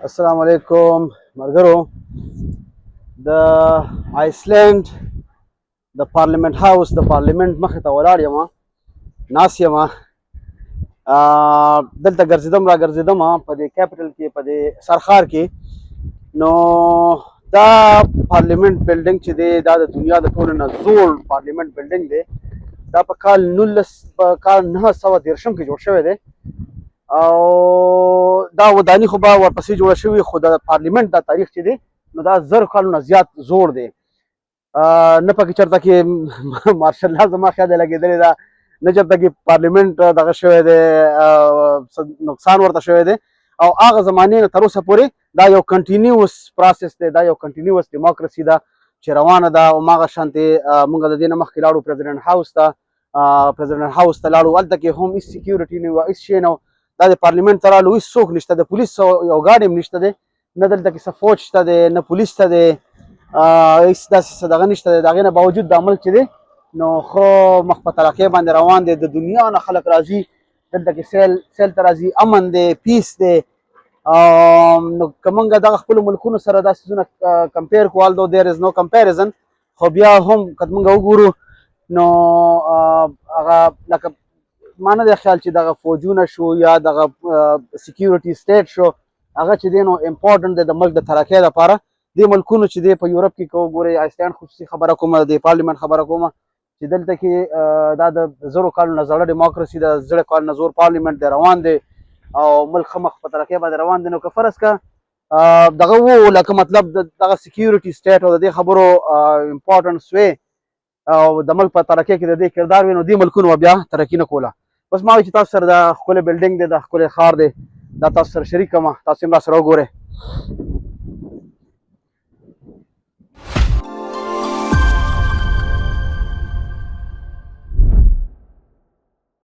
السلام علیکم مرګرو. د آیسلند د پارلیمنت هاوس د پارلیمنت مخې ته ولاړ یم، ناست یم. دلته ګرځېدم را ګرځېدم په دې کیپټل کې، په دې سرخار کې. نو دا پارلیمنت بلډینګ چې دی دا د دنیا د ټولو نه زوړ پارلیمنت بلډینګ دی. دا په کال 1913 کې جوړ شوی دی او دا وداني خو به ورپسې جوړه شوې، خو د پارلیمنت دا تاریخ چې دی نو دا 1000 کالو نه زیات زوړ دی. نه پکې چېرته کې مارشل لا زما خیال دی لګېدلې ده، نه چېرته کې پارلیمنت دغه شوی دی، نقصان ورته شوی دی. او هغه زمانې نه تر اوسه پورې دا یو کنټینیوس پروسس دی، دا یو کنټینیوس ډیموکراسي ده چې روانه ده. او هماغه شانتې موږ د دې نه مخکې لاړو پریزیډنټ هاوس ته، پریزیډنټ هاوس ته لاړو، هلته کې هم هېڅ سیکیورټي نه وه، هېڅ شی نه و. دا د پارلیمنت ته رالو، هېڅ څوک نشته، د پولیس یو ګارډ هم نشته دی، نه دلته کې څه فوج شته دی، نه پولیس شته دی، هېڅ داسې څه دغه نشته دی. د هغې نه باوجود دا ملک چې دی نو ښه مخ په ترقۍ باندې روان دی. د دنیا نه خلک راځي دلته کې سیل ته راځي، امن دی، پیس دی. نو که موږ دغه خپلو ملکونو سره دا څیزونه کمپیر کړو، although there is no comparison، خو بیا هم که موږ وګورو نو هغه لکه ما نه دی خیال چې دغه فوجونه شو یا دغه سیکیورټي سټیټ شو، هغه چې دی نو امپورټنټ دی د ملک د ترقۍ لپاره. دې ملکونو چې دی په یورپ کې که وګورئ، آیسلینډ خصوصي خبره کومه، د پارلیمنت خبره کومه، چې دلته کې دا د 1000 کالو نه زړه ډیموکراسي ده، 1000 کالو نه زوړ پارلیمنت دی روان دی او ملک ښه مخ په ترقۍ باندې روان دی. نو که فرض که دغه و لکه مطلب دغه سیکیورټي سټیټ او د دې خبرو امپورټنس وی او د ملک په ترقۍ کې د دې کردار وي، نو دې ملکونو بیا ترقي نه کوله. بس ما وایي چې تاسو سره دا ښکلی بلډینګ دی، دا ښکلی ښار دی، دا تاسو سره شریک کړم، تاسو هم راسره وګورئ.